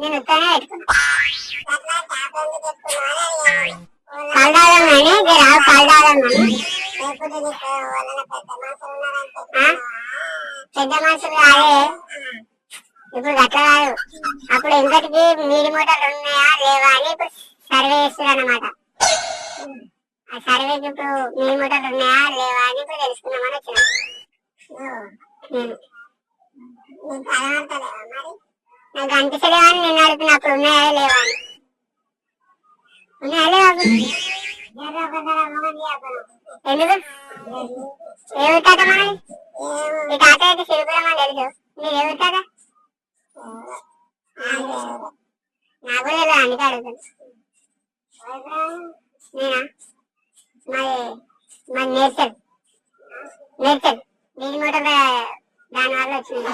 నేను ఉత్తనే పెట్టుకున్నా. కలదాం కానీ రావు కలదాం కానీ పెద్ద మనుషులు కాదే ఇప్పుడు అట్లా కాదు. అప్పుడు ఎంతటికి మీడి మోటార్లు ఉన్నాయా లేవా అని ఇప్పుడు సర్వే చేస్తారు అన్నమాట. ఆ సర్వేకి ఇప్పుడు మీడి మోటార్లు ఉన్నాయా లేవా అని ఇప్పుడు తెలుసుకుందామని వచ్చిన. నాకు అనిపిస్తలేవా అని నేను అడుగుతున్నప్పుడు ఉన్నాయా లేవా అని. ఉన్నాయా లేవా ఎందుకు ఎవరి తాత మనది? ఈ తాత అయితే సిరిపురం అని తెలుసు. మీరు ఎవరి తాత? నాకు తెలియదు అందుకే అడుగుతాను. నేనా మాది నేర్చల్ నేర్చల్ దీని మూట దాని వల్ల వచ్చింది.